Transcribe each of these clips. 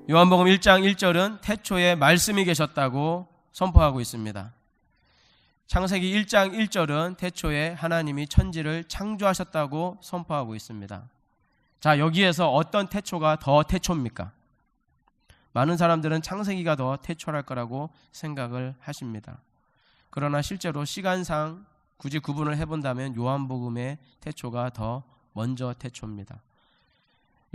요한복음 1장 1절은 태초에 말씀이 계셨다고 선포하고 있습니다. 창세기 1장 1절은 태초에 하나님이 천지를 창조하셨다고 선포하고 있습니다. 자, 여기에서 어떤 태초가 더 태초입니까? 많은 사람들은 창세기가 더 태초랄 거라고 생각을 하십니다. 그러나 실제로 시간상 굳이 구분을 해본다면 요한복음의 태초가 더 먼저 태초입니다.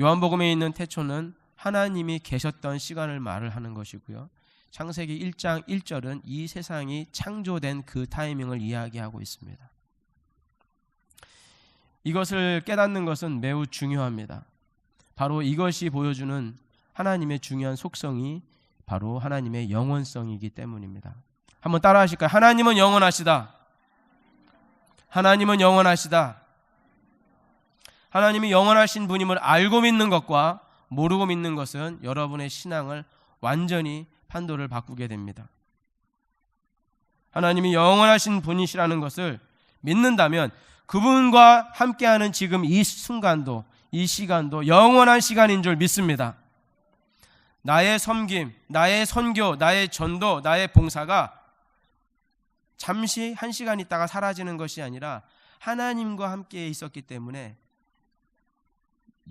요한복음에 있는 태초는 하나님이 계셨던 시간을 말을 하는 것이고요. 창세기 1장 1절은 이 세상이 창조된 그 타이밍을 이야기하고 있습니다. 이것을 깨닫는 것은 매우 중요합니다. 바로 이것이 보여주는 하나님의 중요한 속성이 바로 하나님의 영원성이기 때문입니다. 한번 따라 하실까요? 하나님은 영원하시다. 하나님은 영원하시다. 하나님이 영원하신 분임을 알고 믿는 것과 모르고 믿는 것은 여러분의 신앙을 완전히 판도를 바꾸게 됩니다. 하나님이 영원하신 분이시라는 것을 믿는다면 그분과 함께하는 지금 이 순간도, 이 시간도 영원한 시간인 줄 믿습니다. 나의 섬김, 나의 선교, 나의 전도, 나의 봉사가 잠시 한 시간 있다가 사라지는 것이 아니라 하나님과 함께 있었기 때문에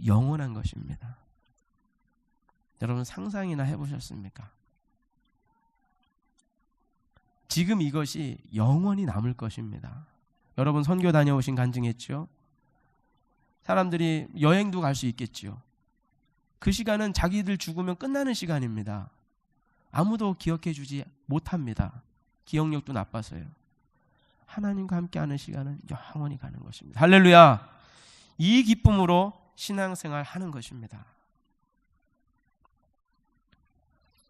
영원한 것입니다. 여러분 상상이나 해보셨습니까? 지금 이것이 영원히 남을 것입니다. 여러분 선교 다녀오신 간증했죠? 사람들이 여행도 갈 수 있겠죠. 그 시간은 자기들 죽으면 끝나는 시간입니다. 아무도 기억해 주지 못합니다. 기억력도 나빠서요. 하나님과 함께하는 시간은 영원히 가는 것입니다. 할렐루야. 이 기쁨으로 신앙생활 하는 것입니다.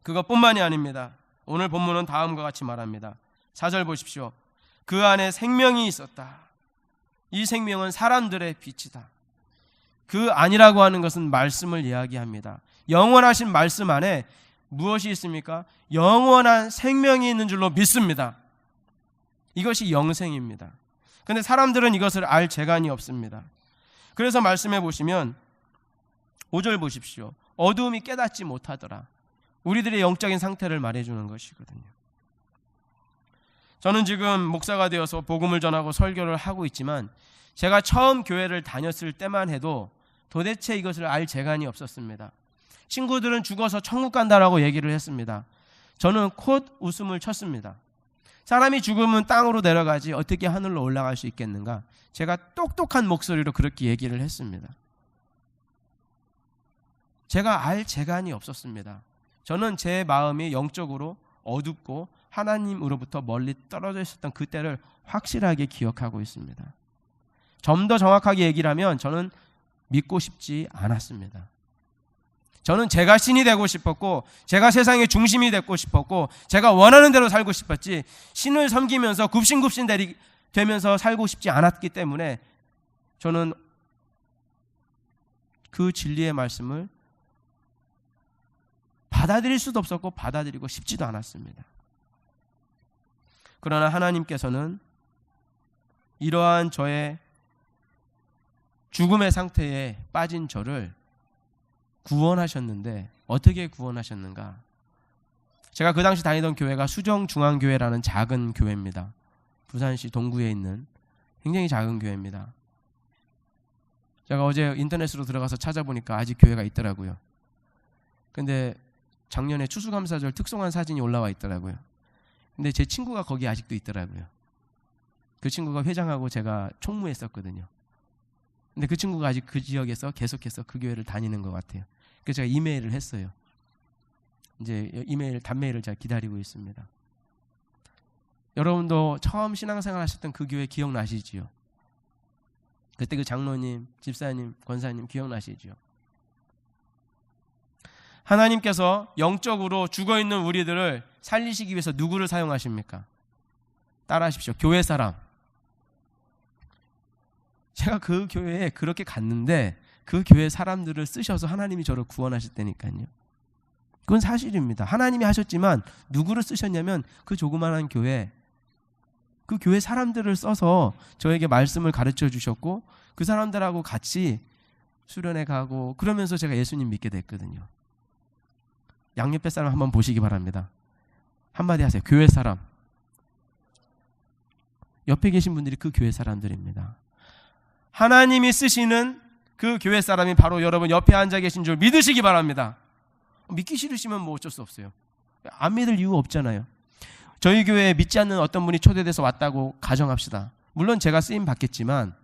그것뿐만이 아닙니다. 오늘 본문은 다음과 같이 말합니다. 4절 보십시오. 그 안에 생명이 있었다. 이 생명은 사람들의 빛이다. 그 안이라고 하는 것은 말씀을 이야기합니다. 영원하신 말씀 안에 무엇이 있습니까? 영원한 생명이 있는 줄로 믿습니다. 이것이 영생입니다. 그런데 사람들은 이것을 알 재간이 없습니다. 그래서 말씀해 보시면 5절 보십시오. 어두움이 깨닫지 못하더라. 우리들의 영적인 상태를 말해주는 것이거든요. 저는 지금 목사가 되어서 복음을 전하고 설교를 하고 있지만 제가 처음 교회를 다녔을 때만 해도 도대체 이것을 알 재간이 없었습니다. 친구들은 죽어서 천국 간다라고 얘기를 했습니다. 저는 콧 웃음을 쳤습니다. 사람이 죽으면 땅으로 내려가지 어떻게 하늘로 올라갈 수 있겠는가? 제가 똑똑한 목소리로 그렇게 얘기를 했습니다. 제가 알 재간이 없었습니다. 저는 제 마음이 영적으로 어둡고 하나님으로부터 멀리 떨어져 있었던 그때를 확실하게 기억하고 있습니다. 좀 더 정확하게 얘기를 하면 저는 믿고 싶지 않았습니다. 저는 제가 신이 되고 싶었고 제가 세상의 중심이 되고 싶었고 제가 원하는 대로 살고 싶었지 신을 섬기면서 굽신굽신 되면서 살고 싶지 않았기 때문에 저는 그 진리의 말씀을 받아들일 수도 없었고 받아들이고 싶지도 않았습니다. 그러나 하나님께서는 이러한 저의 죽음의 상태에 빠진 저를 구원하셨는데 어떻게 구원하셨는가? 제가 그 당시 다니던 교회가 수정중앙교회라는 작은 교회입니다. 부산시 동구에 있는 굉장히 작은 교회입니다. 제가 어제 인터넷으로 들어가서 찾아보니까 아직 교회가 있더라고요. 근데 작년에 추수감사절 특송한 사진이 올라와 있더라고요. 근데 제 친구가 거기 아직도 있더라고요. 그 친구가 회장하고 제가 총무했었거든요. 근데 그 친구가 아직 그 지역에서 계속해서 그 교회를 다니는 것 같아요. 그래서 제가 이메일을 했어요. 이제 단메일을 제가 기다리고 있습니다. 여러분도 처음 신앙생활 하셨던 그 교회 기억나시지요? 그때 그 장로님, 집사님, 권사님 기억나시지요? 하나님께서 영적으로 죽어있는 우리들을 살리시기 위해서 누구를 사용하십니까? 따라하십시오. 교회 사람. 제가 그 교회에 그렇게 갔는데 그 교회 사람들을 쓰셔서 하나님이 저를 구원하셨다니까요. 그건 사실입니다. 하나님이 하셨지만 누구를 쓰셨냐면 그 조그만한 교회, 그 교회 사람들을 써서 저에게 말씀을 가르쳐 주셨고 그 사람들하고 같이 수련회 가고 그러면서 제가 예수님 믿게 됐거든요. 양옆에 사람 한번 보시기 바랍니다. 한마디 하세요. 교회 사람. 옆에 계신 분들이 그 교회 사람들입니다. 하나님이 쓰시는 그 교회 사람이 바로 여러분 옆에 앉아 계신 줄 믿으시기 바랍니다. 믿기 싫으시면 뭐 어쩔 수 없어요. 안 믿을 이유 없잖아요. 저희 교회에 믿지 않는 어떤 분이 초대돼서 왔다고 가정합시다. 물론 제가 쓰임 받겠지만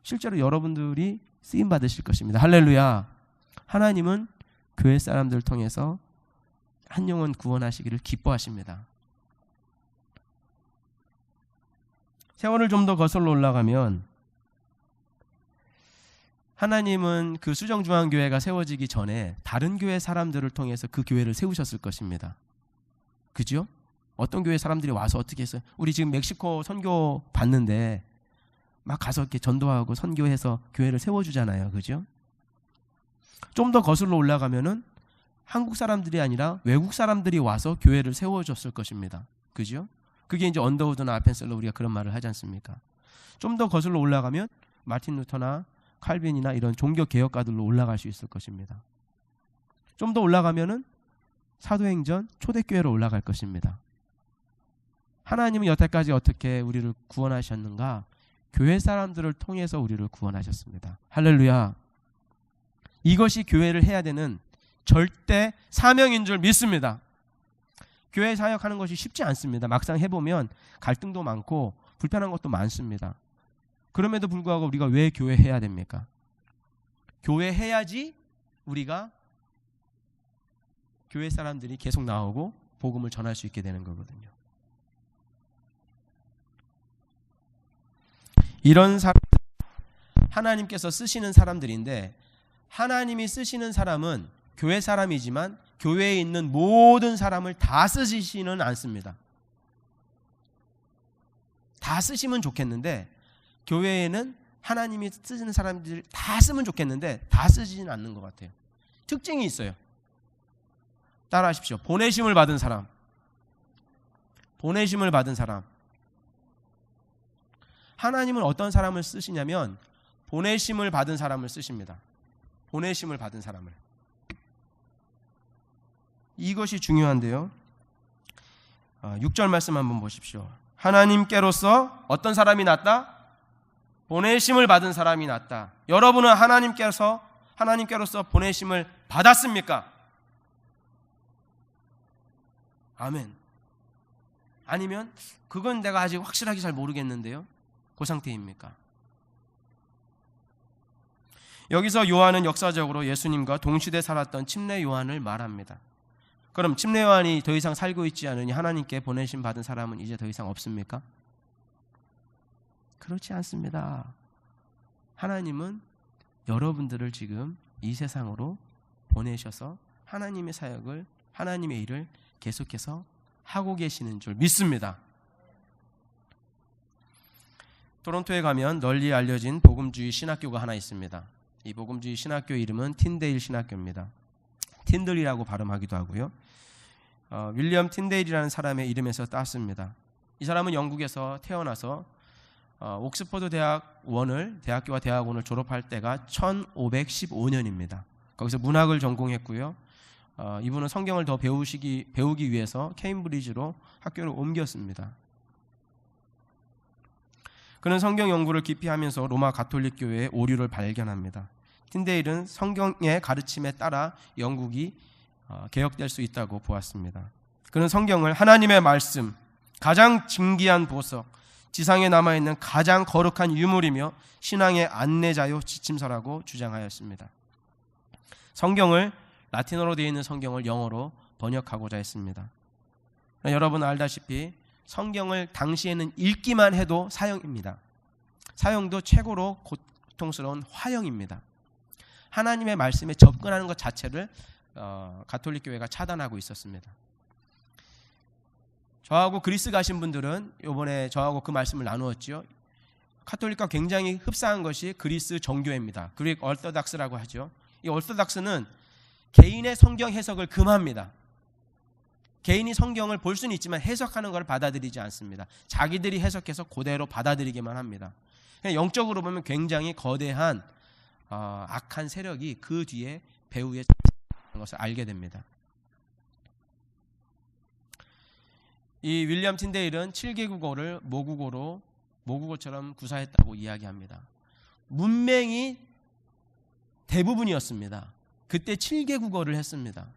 실제로 여러분들이 쓰임 받으실 것입니다. 할렐루야. 하나님은 교회 사람들을 통해서 한 영혼 구원하시기를 기뻐하십니다. 세월을 좀 더 거슬러 올라가면 하나님은 그 수정중앙교회가 세워지기 전에 다른 교회 사람들을 통해서 그 교회를 세우셨을 것입니다. 그죠? 어떤 교회 사람들이 와서 어떻게 했어요? 우리 지금 멕시코 선교 받는데 막 가서 이렇게 전도하고 선교해서 교회를 세워주잖아요. 그죠? 좀 더 거슬러 올라가면은 한국 사람들이 아니라 외국 사람들이 와서 교회를 세워줬을 것입니다. 그죠? 그게 이제 언더우드나 아펜셀러 우리가 그런 말을 하지 않습니까? 좀 더 거슬러 올라가면 마틴 루터나 칼빈이나 이런 종교 개혁가들로 올라갈 수 있을 것입니다. 좀 더 올라가면은 사도행전 초대교회로 올라갈 것입니다. 하나님은 여태까지 어떻게 우리를 구원하셨는가? 교회 사람들을 통해서 우리를 구원하셨습니다. 할렐루야. 이것이 교회를 해야 되는 절대 사명인 줄 믿습니다. 교회 사역하는 것이 쉽지 않습니다. 막상 해보면 갈등도 많고 불편한 것도 많습니다. 그럼에도 불구하고 우리가 왜 교회 해야 됩니까? 교회 해야지 우리가 교회 사람들이 계속 나오고 복음을 전할 수 있게 되는 거거든요. 이런 사람 하나님께서 쓰시는 사람들인데 하나님이 쓰시는 사람은 교회 사람이지만 교회에 있는 모든 사람을 다 쓰시지는 않습니다. 다 쓰시면 좋겠는데 교회에는 하나님이 쓰시는 사람들 다 쓰면 좋겠는데 다 쓰지는 않는 것 같아요. 특징이 있어요. 따라하십시오. 보내심을 받은 사람. 보내심을 받은 사람. 하나님은 어떤 사람을 쓰시냐면 보내심을 받은 사람을 쓰십니다. 보내심을 받은 사람을. 이것이 중요한데요. 6절 말씀 한번 보십시오. 하나님께로서 어떤 사람이 낫다? 보내심을 받은 사람이 낫다. 여러분은 하나님께로서 보내심을 받았습니까? 아멘. 아니면 그건 내가 아직 확실하게 잘 모르겠는데요. 그 상태입니까? 여기서 요한은 역사적으로 예수님과 동시대 살았던 침례 요한을 말합니다. 그럼 침례 요한이 더 이상 살고 있지 않으니 하나님께 보내심 받은 사람은 이제 더 이상 없습니까? 그렇지 않습니다. 하나님은 여러분들을 지금 이 세상으로 보내셔서 하나님의 사역을, 하나님의 일을 계속해서 하고 계시는 줄 믿습니다. 토론토에 가면 널리 알려진 복음주의 신학교가 하나 있습니다. 이 복음주의 신학교 이름은 틴데일 신학교입니다. 틴들이라고 발음하기도 하고요. 윌리엄 틴데일이라는 사람의 이름에서 땄습니다. 이 사람은 영국에서 태어나서 옥스퍼드 대학교와 대학원을 졸업할 때가 1515년입니다. 거기서 문학을 전공했고요. 이분은 성경을 더 배우기 위해서 케임브리지로 학교를 옮겼습니다. 그는 성경 연구를 깊이 하면서 로마 가톨릭 교회의 오류를 발견합니다. 틴데일은 성경의 가르침에 따라 영국이 개혁될 수 있다고 보았습니다. 그는 성경을 하나님의 말씀, 가장 진귀한 보석, 지상에 남아있는 가장 거룩한 유물이며 신앙의 안내자요 지침서라고 주장하였습니다. 성경을 라틴어로 되어 있는 성경을 영어로 번역하고자 했습니다. 여러분 알다시피 성경을 당시에는 읽기만 해도 사형입니다. 사형도 최고로 고통스러운 화형입니다. 하나님의 말씀에 접근하는 것 자체를 가톨릭 교회가 차단하고 있었습니다. 저하고 그리스 가신 분들은 이번에 저하고 그 말씀을 나누었죠. 가톨릭과 굉장히 흡사한 것이 그리스 정교회입니다. 그릭 얼토닥스라고 하죠. 이 얼토닥스는 개인의 성경 해석을 금합니다. 개인이 성경을 볼 수는 있지만 해석하는 것을 받아들이지 않습니다. 자기들이 해석해서 그대로 받아들이기만 합니다. 영적으로 보면 굉장히 거대한 악한 세력이 그 뒤에 배후에 있는 것을 알게 됩니다. 이 윌리엄 틴데일은 7개국어를 모국어처럼 구사했다고 이야기합니다. 문맹이 대부분이었습니다. 그때 7개국어를 했습니다.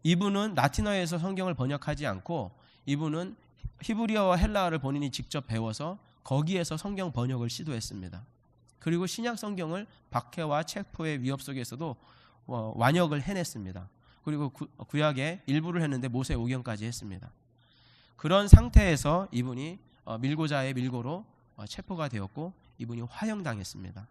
이분은 라틴어에서 성경을 번역하지 않고 이분은 히브리어와 헬라어를 본인이 직접 배워서 거기에서 성경 번역을 시도했습니다. 그리고 신약 성경을 박해와 체포의 위협 속에서도 완역을 해냈습니다. 그리고 구약의 일부를 했는데 모세오경까지 했습니다. 그런 상태에서 이분이 밀고자의 밀고로 체포가 되었고 이분이 화형당했습니다.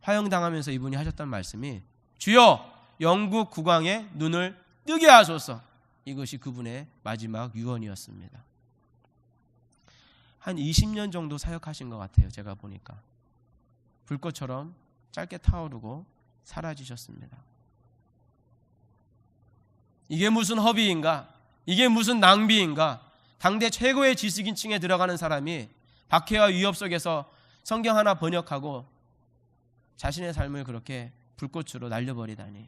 화형당하면서 이분이 하셨던 말씀이 주여 영국 국왕의 눈을 뜨게 하소서. 이것이 그분의 마지막 유언이었습니다. 한 20년 정도 사역하신 것 같아요. 제가 보니까 불꽃처럼 짧게 타오르고 사라지셨습니다. 이게 무슨 허비인가? 이게 무슨 낭비인가? 당대 최고의 지식인층에 들어가는 사람이 박해와 위협 속에서 성경 하나 번역하고 자신의 삶을 그렇게 불꽃으로 날려버리다니.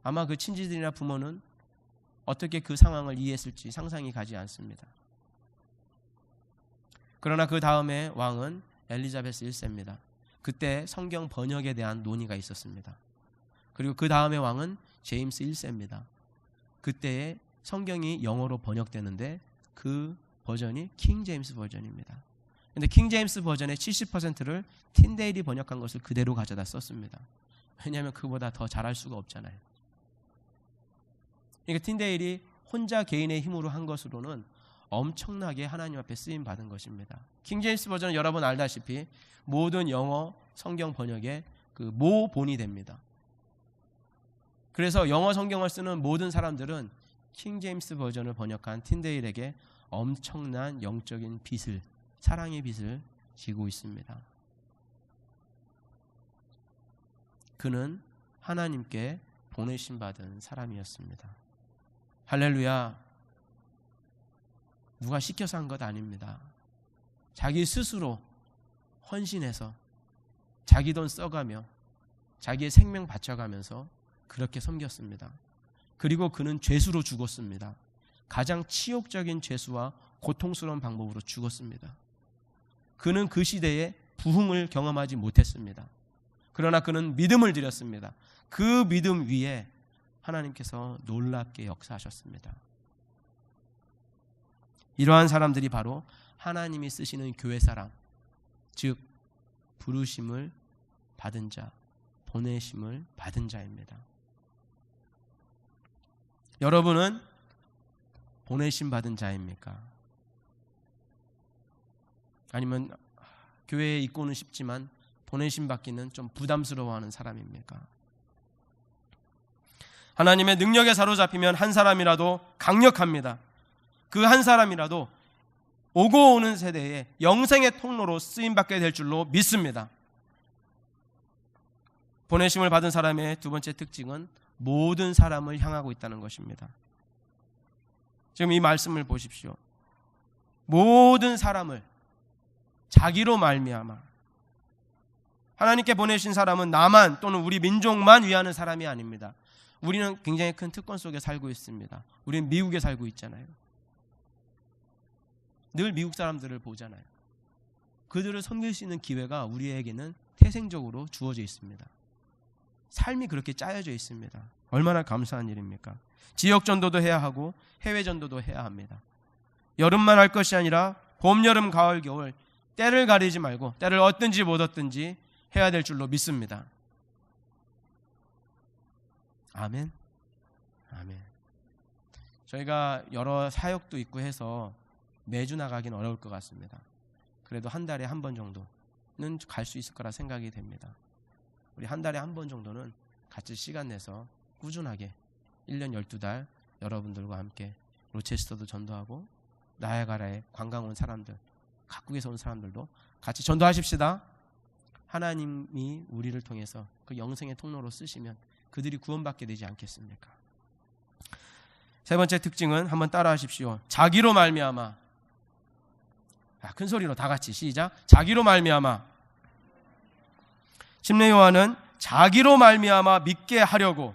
아마 그 친지들이나 부모는 어떻게 그 상황을 이해했을지 상상이 가지 않습니다. 그러나 그 다음에 왕은 엘리자베스 1세입니다. 그때 성경 번역에 대한 논의가 있었습니다. 그리고 그 다음에 왕은 제임스 1세입니다. 그때에 성경이 영어로 번역되는데 그 버전이 킹 제임스 버전입니다. 그런데 킹 제임스 버전의 70%를 틴데일이 번역한 것을 그대로 가져다 썼습니다. 왜냐하면 그보다 더 잘할 수가 없잖아요. 그러니까 틴데일이 혼자 개인의 힘으로 한 것으로는 엄청나게 하나님 앞에 쓰임 받은 것입니다. 킹 제임스 버전은 여러분 알다시피 모든 영어 성경 번역의 그 모본이 됩니다. 그래서 영어 성경을 쓰는 모든 사람들은 킹 제임스 버전을 번역한 틴데일에게 엄청난 영적인 빚을, 사랑의 빚을 지고 있습니다. 그는 하나님께 보내심 받은 사람이었습니다. 할렐루야. 누가 시켜서 한 것 아닙니다. 자기 스스로 헌신해서 자기 돈 써가며 자기의 생명 바쳐가면서 그렇게 섬겼습니다. 그리고 그는 죄수로 죽었습니다. 가장 치욕적인 죄수와 고통스러운 방법으로 죽었습니다. 그는 그 시대에 부흥을 경험하지 못했습니다. 그러나 그는 믿음을 드렸습니다. 그 믿음 위에 하나님께서 놀랍게 역사하셨습니다. 이러한 사람들이 바로 하나님이 쓰시는 교회 사람, 즉 부르심을 받은 자, 보내심을 받은 자입니다. 여러분은 보내심 받은 자입니까? 아니면 교회에 있고는 싶지만 보내심 받기는 좀 부담스러워하는 사람입니까? 하나님의 능력에 사로잡히면 한 사람이라도 강력합니다. 그 한 사람이라도 오고 오는 세대에 영생의 통로로 쓰임받게 될 줄로 믿습니다. 보내심을 받은 사람의 두 번째 특징은 모든 사람을 향하고 있다는 것입니다. 지금 이 말씀을 보십시오. 모든 사람을 자기로 말미암아. 하나님께 보내신 사람은 나만 또는 우리 민족만 위하는 사람이 아닙니다. 우리는 굉장히 큰 특권 속에 살고 있습니다. 우리는 미국에 살고 있잖아요. 늘 미국 사람들을 보잖아요. 그들을 섬길 수 있는 기회가 우리에게는 태생적으로 주어져 있습니다. 삶이 그렇게 짜여져 있습니다. 얼마나 감사한 일입니까? 지역 전도도 해야 하고 해외 전도도 해야 합니다. 여름만 할 것이 아니라 봄, 여름, 가을, 겨울 때를 가리지 말고 때를 얻든지 못 얻든지 해야 될 줄로 믿습니다. 아멘. 아멘. 저희가 여러 사역도 있고 해서 매주 나가긴 어려울 것 같습니다. 그래도 한 달에 한 번 정도는 갈 수 있을 거라 생각이 됩니다. 우리 한 달에 한 번 정도는 같이 시간 내서 꾸준하게 1년 12달 여러분들과 함께 로체스터도 전도하고 나야가라에 관광 온 사람들, 각국에서 온 사람들도 같이 전도하십시다. 하나님이 우리를 통해서 그 영생의 통로로 쓰시면 그들이 구원받게 되지 않겠습니까? 세 번째 특징은 한번 따라 하십시오. 자기로 말미암아. 큰 소리로 다 같이 시작. 자기로 말미암아. 침례 요한은 자기로 말미암아 믿게 하려고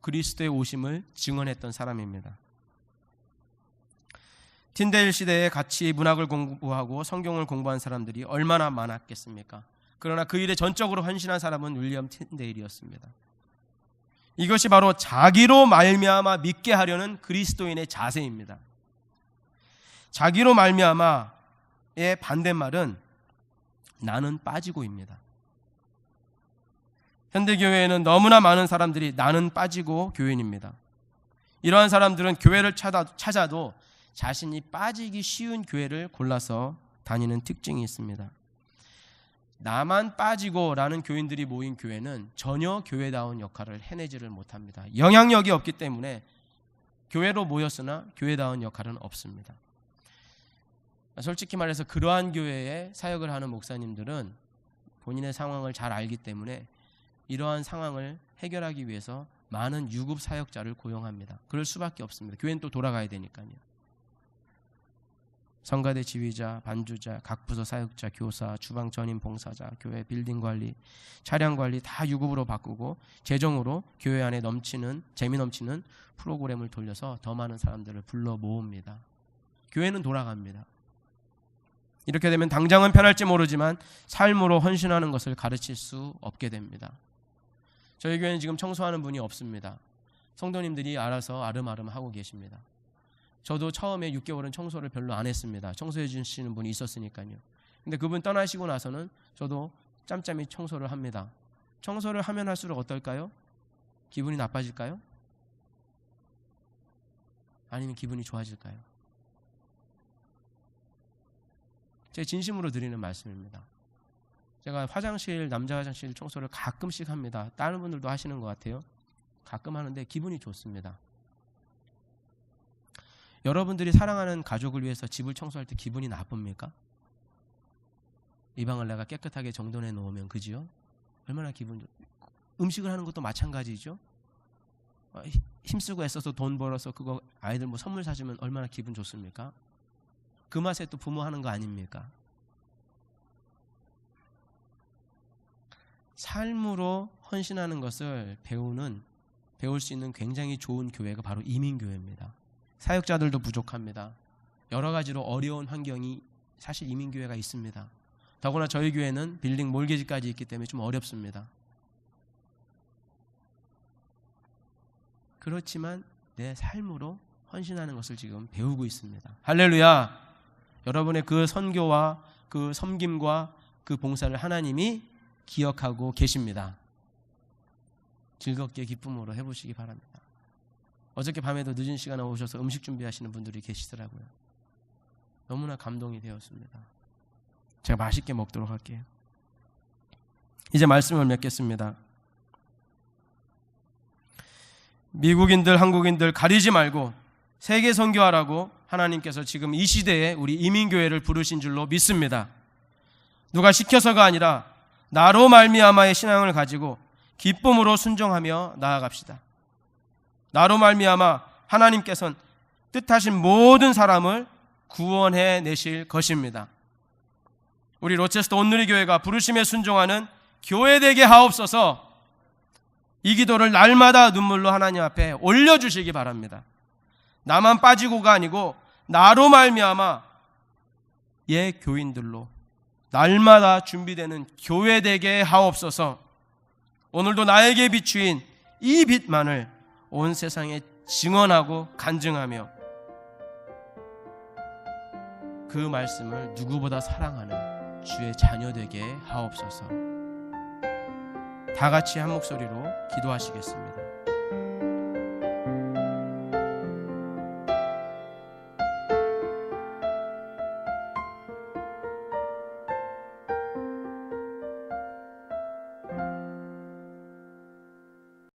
그리스도의 오심을 증언했던 사람입니다. 틴데일 시대에 같이 문학을 공부하고 성경을 공부한 사람들이 얼마나 많았겠습니까? 그러나 그 일에 전적으로 헌신한 사람은 윌리엄 틴데일이었습니다. 이것이 바로 자기로 말미암아 믿게 하려는 그리스도인의 자세입니다. 자기로 말미암아의 반대말은 나는 빠지고입니다. 현대교회에는 너무나 많은 사람들이 나는 빠지고 교인입니다. 이러한 사람들은 교회를 찾아도 자신이 빠지기 쉬운 교회를 골라서 다니는 특징이 있습니다. 나만 빠지고라는 교인들이 모인 교회는 전혀 교회다운 역할을 해내지를 못합니다. 영향력이 없기 때문에 교회로 모였으나 교회다운 역할은 없습니다. 솔직히 말해서 그러한 교회에 사역을 하는 목사님들은 본인의 상황을 잘 알기 때문에 이러한 상황을 해결하기 위해서 많은 유급 사역자를 고용합니다. 그럴 수밖에 없습니다. 교회는 또 돌아가야 되니까요. 성가대 지휘자, 반주자, 각 부서 사역자, 교사, 주방 전임 봉사자, 교회 빌딩 관리, 차량 관리 다 유급으로 바꾸고 재정으로 교회 안에 재미 넘치는 프로그램을 돌려서 더 많은 사람들을 불러 모읍니다. 교회는 돌아갑니다. 이렇게 되면 당장은 편할지 모르지만 삶으로 헌신하는 것을 가르칠 수 없게 됩니다. 저희 교회는 지금 청소하는 분이 없습니다. 성도님들이 알아서 아름아름 하고 계십니다. 저도 처음에 6개월은 청소를 별로 안 했습니다. 청소해 주시는 분이 있었으니까요. 근데 그분 떠나시고 나서는 저도 짬짬이 청소를 합니다. 청소를 하면 할수록 어떨까요? 기분이 나빠질까요? 아니면 기분이 좋아질까요? 제 진심으로 드리는 말씀입니다. 제가 남자 화장실 청소를 가끔씩 합니다. 다른 분들도 하시는 것 같아요. 가끔 하는데 기분이 좋습니다. 여러분들이 사랑하는 가족을 위해서 집을 청소할 때 기분이 나쁩니까? 이 방을 내가 깨끗하게 정돈해 놓으면 그지요? 얼마나 음식을 하는 것도 마찬가지죠. 힘쓰고 애써서 돈 벌어서 그거 아이들 선물 사주면 얼마나 기분 좋습니까? 그 맛에 또 부모 하는 거 아닙니까? 삶으로 헌신하는 것을 배울 수 있는 굉장히 좋은 교회가 바로 이민교회입니다. 사역자들도 부족합니다. 여러 가지로 어려운 환경이 사실 이민교회가 있습니다. 더구나 저희 교회는 빌딩 몰개지까지 있기 때문에 좀 어렵습니다. 그렇지만 내 삶으로 헌신하는 것을 지금 배우고 있습니다. 할렐루야! 여러분의 그 선교와 그 섬김과 그 봉사를 하나님이 기억하고 계십니다. 즐겁게 기쁨으로 해보시기 바랍니다. 어저께 밤에도 늦은 시간에 오셔서 음식 준비하시는 분들이 계시더라고요. 너무나 감동이 되었습니다. 제가 맛있게 먹도록 할게요. 이제 말씀을 맺겠습니다. 미국인들, 한국인들 가리지 말고 세계 선교하라고 하나님께서 지금 이 시대에 우리 이민교회를 부르신 줄로 믿습니다. 누가 시켜서가 아니라 나로 말미암아의 신앙을 가지고 기쁨으로 순종하며 나아갑시다. 나로 말미암아 하나님께서는 뜻하신 모든 사람을 구원해 내실 것입니다. 우리 로체스터 온누리교회가 부르심에 순종하는 교회 되게 하옵소서. 이 기도를 날마다 눈물로 하나님 앞에 올려주시기 바랍니다. 나만 빠지고가 아니고 나로 말미암아 교인들로 날마다 준비되는 교회 되게 하옵소서. 오늘도 나에게 비추인 이 빛만을 온 세상에 증언하고 간증하며 그 말씀을 누구보다 사랑하는 주의 자녀 되게 하옵소서. 다 같이 한 목소리로 기도하시겠습니다.